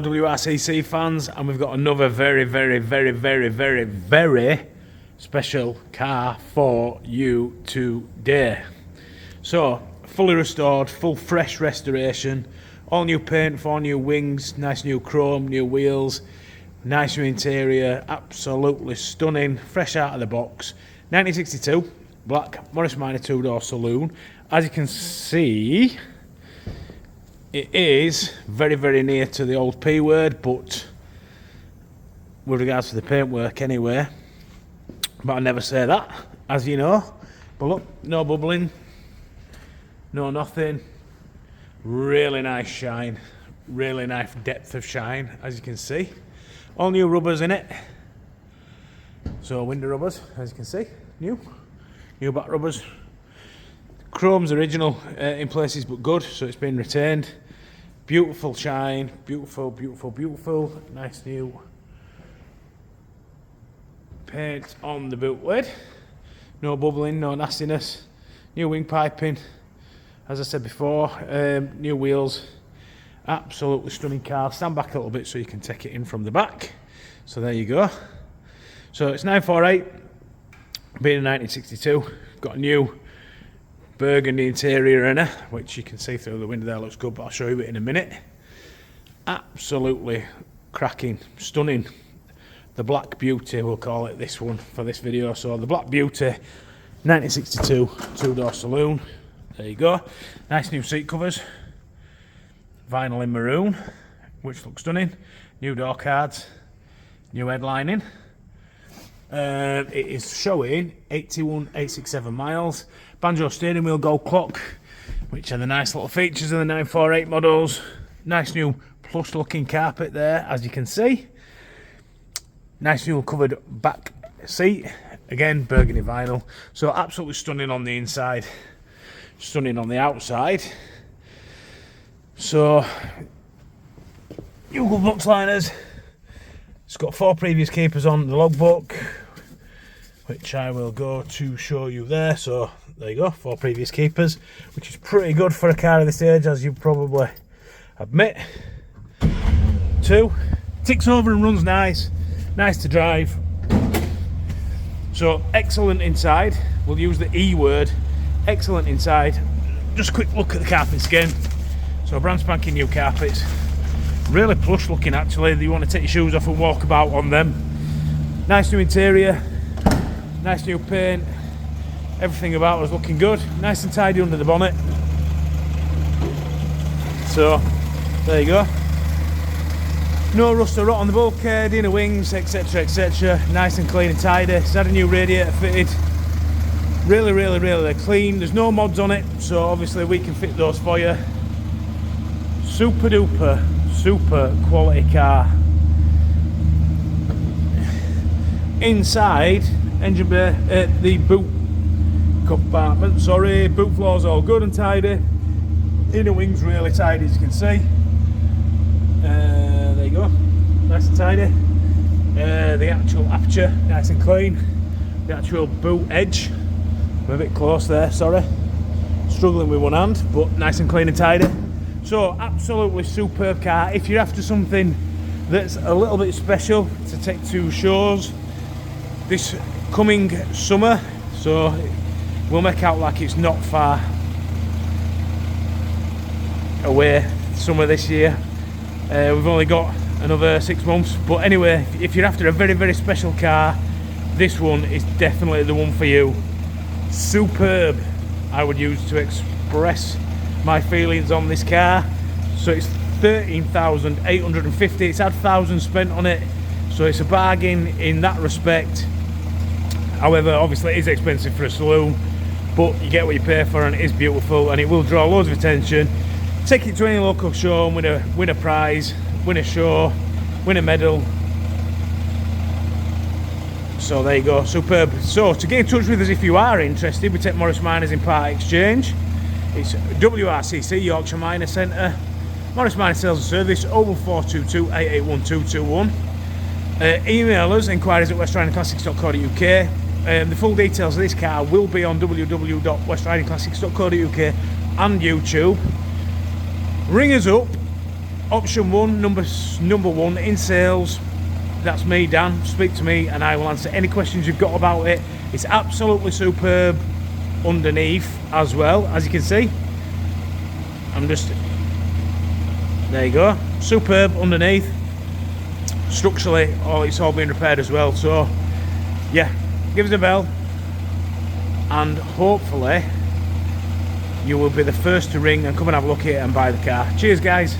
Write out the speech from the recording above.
WRCC fans, and we've got another very special car for you today. So, fully restored, full fresh restoration, all new paint, 4 new wings, nice new chrome, new wheels, nice new interior, absolutely stunning, fresh out of the box. 1962, black Morris Minor 2-door saloon. As you can see, it is very near to the old P word, but with regards to the paintwork anyway. But I never say that, as you know. But look, no bubbling, no nothing. Really nice shine, really nice depth of shine, as you can see. All new rubbers in it. So window rubbers, as you can see, new back rubbers. Chrome's original in places, but good, so it's been retained. Beautiful shine, beautiful. Nice new paint on the boot lid. No bubbling, no nastiness. New wing piping, as I said before. New wheels. Absolutely stunning car. Stand back a little bit so you can take it in from the back. So there you go. So it's 948, being in 1962. Got a new burgundy interior in it, which you can see through the window there, looks good, but I'll show you it in a minute. Absolutely cracking, stunning. The Black Beauty, we'll call it this one for this video. So the Black Beauty 1962 2-door saloon. There you go. Nice new seat covers, vinyl in maroon, which looks stunning. New door cards, new headlining. It is showing 81,867 miles. Banjo steering wheel, gold clock, which are the nice little features of the 948 models. Nice new plush looking carpet there, as you can see. Nice new covered back seat, again burgundy vinyl. So absolutely stunning on the inside, stunning on the outside. So Google box liners. It's got 4 previous keepers on the logbook, which I will go to show you there. So there you go, 4 previous keepers, which is pretty good for a car of this age, as you probably admit. 2, ticks over and runs nice to drive. So excellent inside. We'll use the E word, excellent inside. Just a quick look at the carpet skin. So brand spanking new carpets, really plush looking actually. You want to take your shoes off and walk about on them. Nice new interior, nice new paint. Everything about us looking good, nice and tidy under the bonnet. So there you go. No rust or rot on the bulkhead, inner wings, etc. Nice and clean and tidy. It's had a new radiator fitted. Really clean. There's no mods on it, so obviously we can fit those for you. Super duper, super quality car. Inside engine bay, the boot compartment, boot floor's all good and tidy. Inner wings really tidy, as you can see. There you go, nice and tidy. The actual aperture, nice and clean. The actual boot edge, I'm a bit close there, sorry. Struggling with one hand, but nice and clean and tidy. So absolutely superb car. If you're after something that's a little bit special to take to shows this coming summer, so we'll make out like it's not far away, summer this year. We've only got another 6 months, but anyway, if you're after a very special car, this one is definitely the one for you. Superb, I would use to express my feelings on this car. So it's 13,850. It's had 1,000 spent on it, so it's a bargain in that respect. However, obviously it is expensive for a saloon, but you get what you pay for, and it is beautiful, and it will draw loads of attention. Take it to any local show and win a prize, win a show, win a medal. So there you go, superb. So to get in touch with us if you are interested, we take Morris Minors in part exchange. It's WRCC Yorkshire Minor Centre, Morris Minor Sales and Service, 01422 881221. Email us, inquiries at westridingclassics.co.uk. The full details of this car will be on www.westridingclassics.co.uk and YouTube. Ring us up option one, number one in sales. That's me, Dan. Speak to me and I will answer any questions you've got about it. It's absolutely superb underneath as well, as you can see. There you go, superb underneath. Structurally, it's all been repaired as well. So yeah, give us a bell and hopefully you will be the first to ring and come and have a look at it and buy the car. Cheers guys.